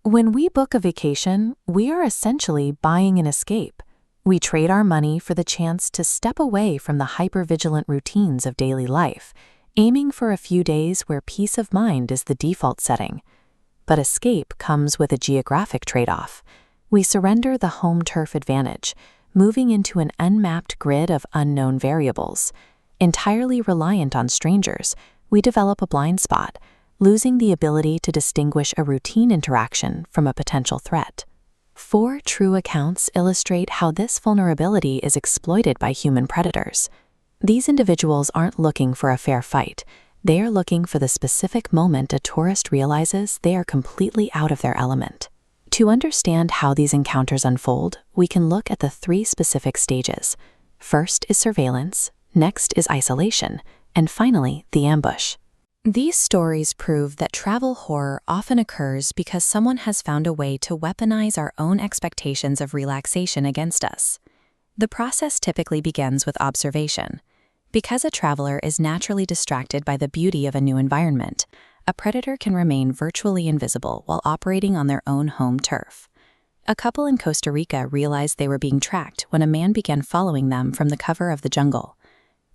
When we book a vacation, we are essentially buying an escape. We trade our money for the chance to step away from the hypervigilant routines of daily life, aiming for a few days where peace of mind is the default setting. But escape comes with a geographic trade-off. We surrender the home turf advantage, moving into an unmapped grid of unknown variables. Entirely reliant on strangers, we develop a blind spot, losing the ability to distinguish a routine interaction from a potential threat. 4 true accounts illustrate how this vulnerability is exploited by human predators. These individuals aren't looking for a fair fight. They are looking for the specific moment a tourist realizes they are completely out of their element. To understand how these encounters unfold, we can look at the 3 specific stages. First is surveillance, next is isolation, and finally, the ambush. These stories prove that travel horror often occurs because someone has found a way to weaponize our own expectations of relaxation against us. The process typically begins with observation. Because a traveler is naturally distracted by the beauty of a new environment, a predator can remain virtually invisible while operating on their own home turf. A couple in Costa Rica realized they were being tracked when a man began following them from the cover of the jungle.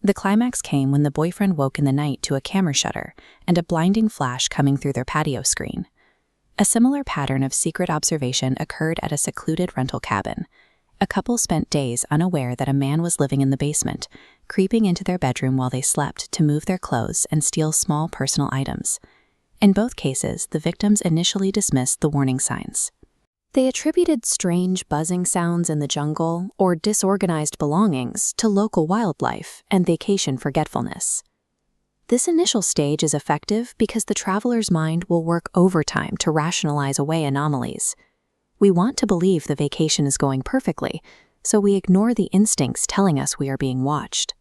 The climax came when the boyfriend woke in the night to a camera shutter and a blinding flash coming through their patio screen. A similar pattern of secret observation occurred at a secluded rental cabin. A couple spent days unaware that a man was living in the basement, creeping into their bedroom while they slept to move their clothes and steal small personal items. In both cases, the victims initially dismissed the warning signs. They attributed strange buzzing sounds in the jungle or disorganized belongings to local wildlife and vacation forgetfulness. This initial stage is effective because the traveler's mind will work overtime to rationalize away anomalies. We want to believe the vacation is going perfectly, so we ignore the instincts telling us we are being watched.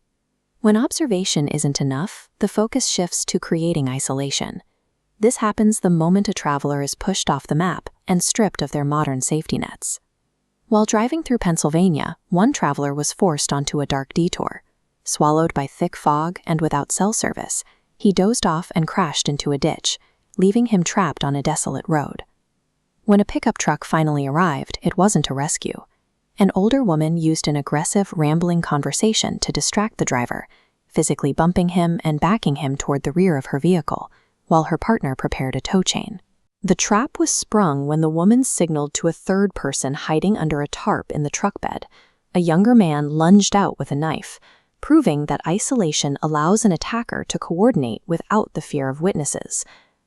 When observation isn't enough, the focus shifts to creating isolation. This happens the moment a traveler is pushed off the map and stripped of their modern safety nets. While driving through Pennsylvania, one traveler was forced onto a dark detour. Swallowed by thick fog and without cell service, he dozed off and crashed into a ditch, leaving him trapped on a desolate road. When a pickup truck finally arrived, it wasn't a rescue. An older woman used an aggressive, rambling conversation to distract the driver, physically bumping him and backing him toward the rear of her vehicle, while her partner prepared a tow chain. The trap was sprung when the woman signaled to a third person hiding under a tarp in the truck bed. A younger man lunged out with a knife, proving that isolation allows an attacker to coordinate without the fear of witnesses.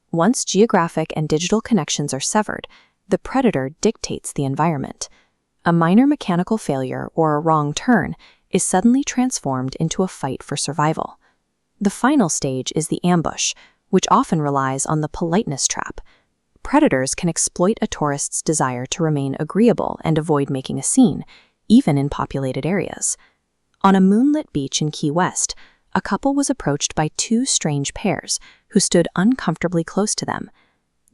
Once geographic and digital connections are severed, the predator dictates the environment. A minor mechanical failure or a wrong turn is suddenly transformed into a fight for survival. The final stage is the ambush, which often relies on the politeness trap. Predators can exploit a tourist's desire to remain agreeable and avoid making a scene, even in populated areas. On a moonlit beach in Key West, a couple was approached by 2 strange pairs who stood uncomfortably close to them.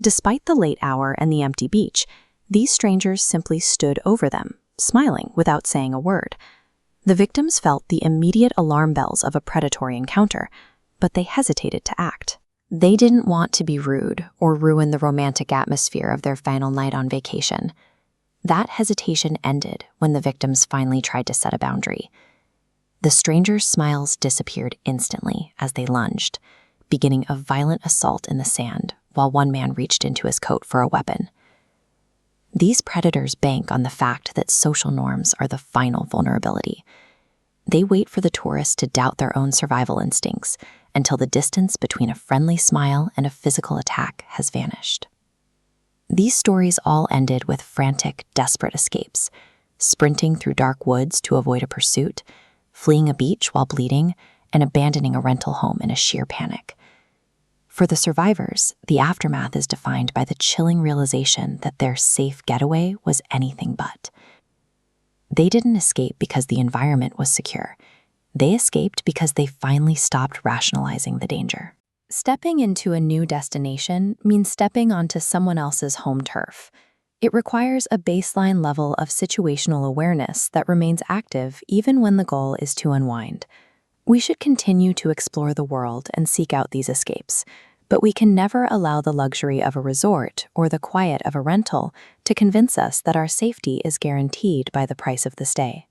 Despite the late hour and the empty beach, these strangers simply stood over them, smiling without saying a word. The victims felt the immediate alarm bells of a predatory encounter, but they hesitated to act. They didn't want to be rude or ruin the romantic atmosphere of their final night on vacation. That hesitation ended when the victims finally tried to set a boundary. The strangers' smiles disappeared instantly as they lunged, beginning a violent assault in the sand while one man reached into his coat for a weapon. These predators bank on the fact that social norms are the final vulnerability. They wait for the tourist to doubt their own survival instincts until the distance between a friendly smile and a physical attack has vanished. These stories all ended with frantic, desperate escapes, sprinting through dark woods to avoid a pursuit, fleeing a beach while bleeding, and abandoning a rental home in a sheer panic. For the survivors, the aftermath is defined by the chilling realization that their safe getaway was anything but. They didn't escape because the environment was secure. They escaped because they finally stopped rationalizing the danger. Stepping into a new destination means stepping onto someone else's home turf. It requires a baseline level of situational awareness that remains active even when the goal is to unwind. We should continue to explore the world and seek out these escapes, but we can never allow the luxury of a resort or the quiet of a rental to convince us that our safety is guaranteed by the price of the stay.